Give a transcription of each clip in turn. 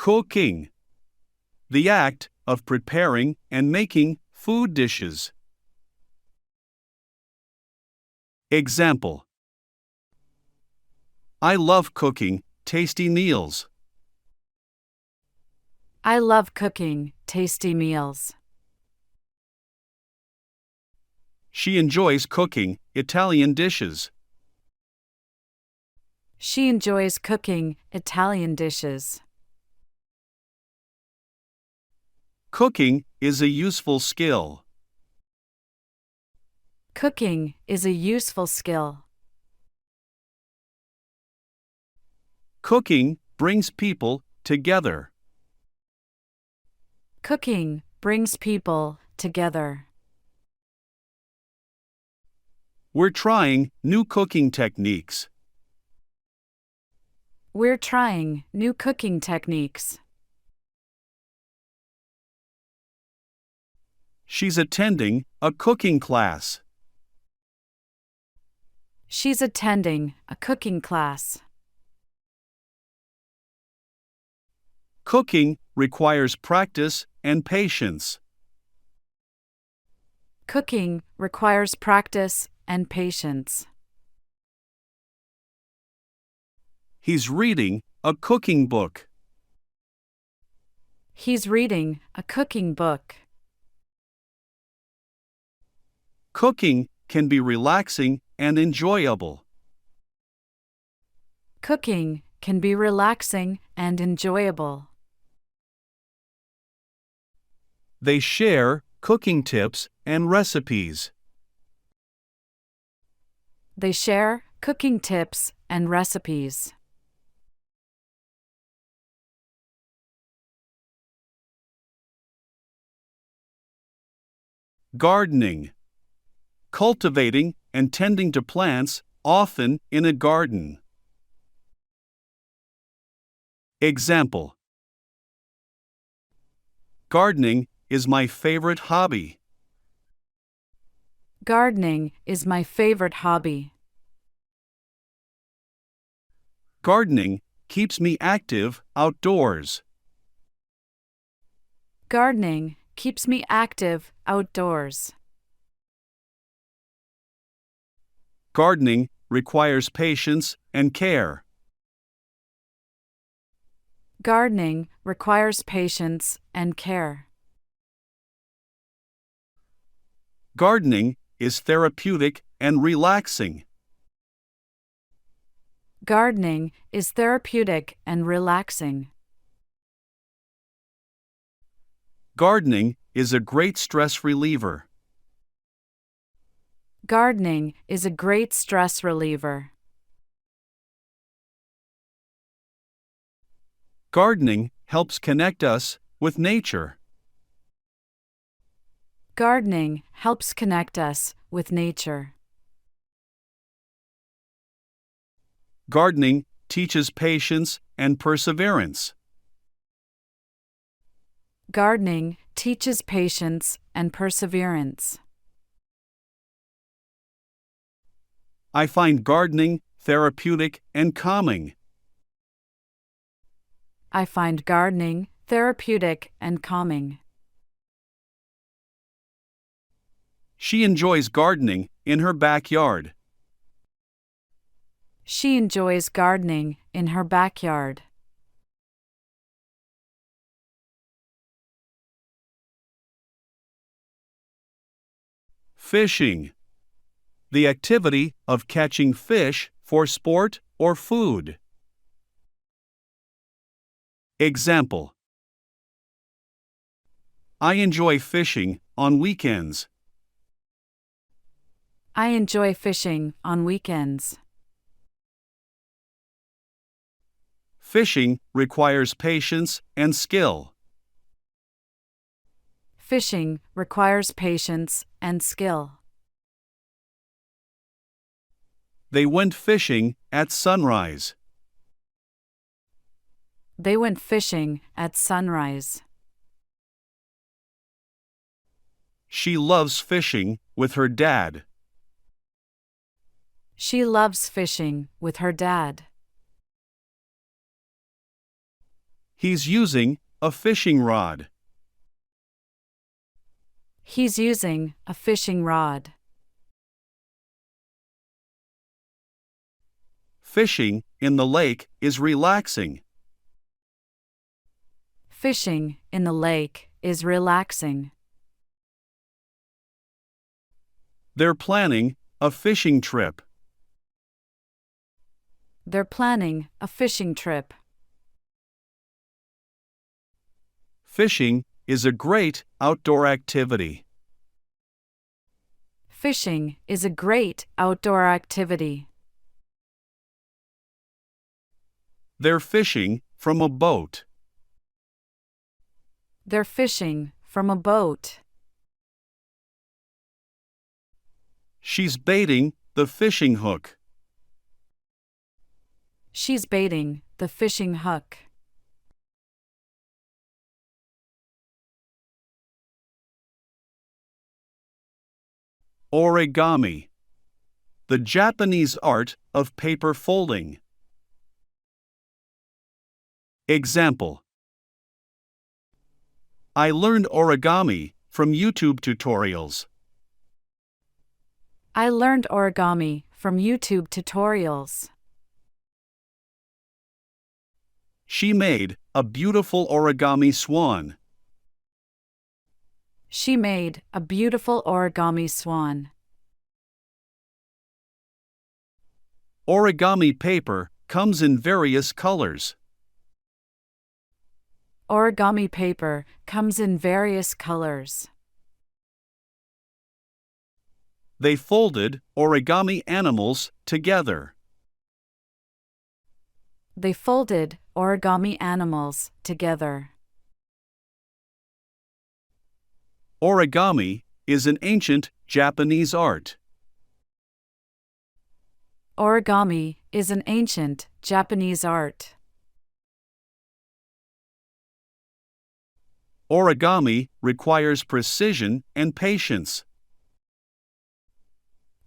Cooking. The act of preparing and making food dishes. Example: I love cooking tasty meals. I love cooking tasty meals. She enjoys cooking Italian dishes. She enjoys cooking Italian dishes. Cooking is a useful skill. Cooking is a useful skill. Cooking brings people together. Cooking brings people together. We're trying new cooking techniques. We're trying new cooking techniques. She's attending a cooking class. She's attending a cooking class. Cooking requires practice and patience. Cooking requires practice and patience. He's reading a cooking book. He's reading a cooking book. Cooking can be relaxing and enjoyable. Cooking can be relaxing and enjoyable. They share cooking tips and recipes. They share cooking tips and recipes. Gardening. Cultivating and tending to plants, often in a garden. Example: gardening is my favorite hobby. Gardening is my favorite hobby. Gardening keeps me active outdoors. Gardening keeps me active outdoors. Gardening requires patience and care. Gardening requires patience and care. Gardening is therapeutic and relaxing. Gardening is therapeutic and relaxing. Gardening is a great stress reliever. Gardening is a great stress reliever. Gardening helps connect us with nature. Gardening helps connect us with nature. Gardening teaches patience and perseverance. Gardening teaches patience and perseverance. I find gardening therapeutic and calming. I find gardening therapeutic and calming. She enjoys gardening in her backyard. She enjoys gardening in her backyard. Fishing. The activity of catching fish for sport or food. Example: I enjoy fishing on weekends. I enjoy fishing on weekends. Fishing requires patience and skill. Fishing requires patience and skill. They went fishing at sunrise. They went fishing at sunrise. She loves fishing with her dad. She loves fishing with her dad. He's using a fishing rod. He's using a fishing rod. Fishing in the lake is relaxing. Fishing in the lake is relaxing. They're planning a fishing trip. They're planning a fishing trip. Fishing is a great outdoor activity. Fishing is a great outdoor activity. They're fishing from a boat. They're fishing from a boat. She's baiting the fishing hook. She's baiting the fishing hook. Origami. The Japanese art of paper folding. Example. I learned origami from YouTube tutorials. I learned origami from YouTube tutorials. She made a beautiful origami swan. She made a beautiful origami swan. Origami paper comes in various colors. Origami paper comes in various colors. They folded origami animals together. They folded origami animals together. Origami is an ancient Japanese art. Origami is an ancient Japanese art. Origami requires precision and patience.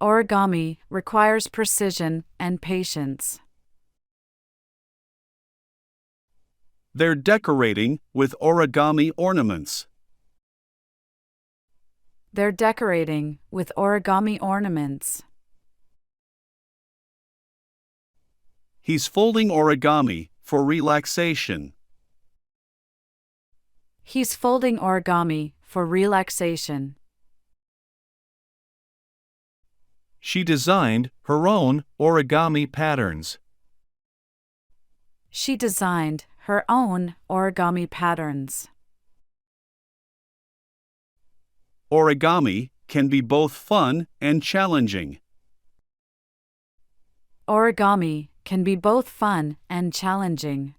Origami requires precision and patience. They're decorating with origami ornaments. They're decorating with origami ornaments. He's folding origami for relaxation. He's folding origami for relaxation. She designed her own origami patterns. She designed her own origami patterns. Origami can be both fun and challenging. Origami can be both fun and challenging.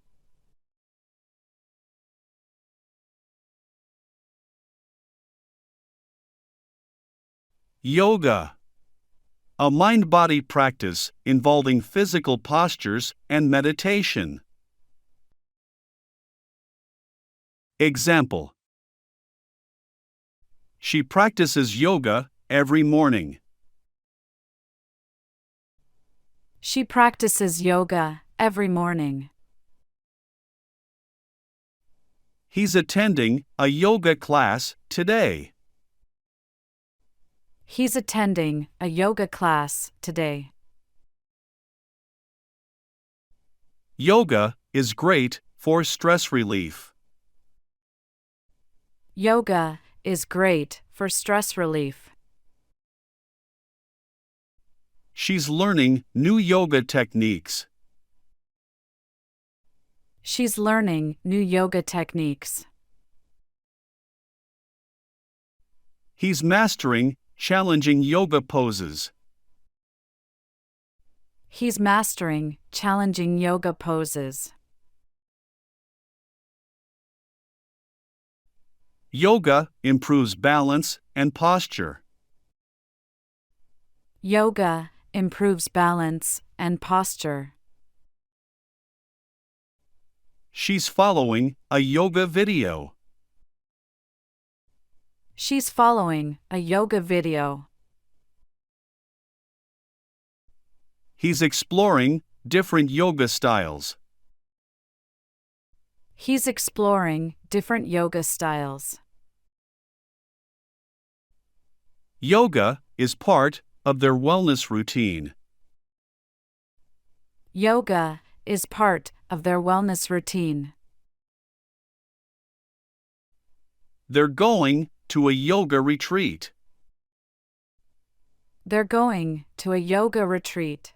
Yoga. A mind-body practice involving physical postures and meditation. Example. She practices yoga every morning. She practices yoga every morning. He's attending a yoga class today. He's attending a yoga class today. Yoga is great for stress relief. Yoga is great for stress relief. She's learning new yoga techniques. She's learning new yoga techniques. He's mastering challenging yoga poses. He's mastering challenging yoga poses. Yoga improves balance and posture. Yoga improves balance and posture. She's following a yoga video. She's following a yoga video. He's exploring different yoga styles. He's exploring different yoga styles. Yoga is part of their wellness routine. Yoga is part of their wellness routine. They're going to a yoga retreat. They're going to a yoga retreat.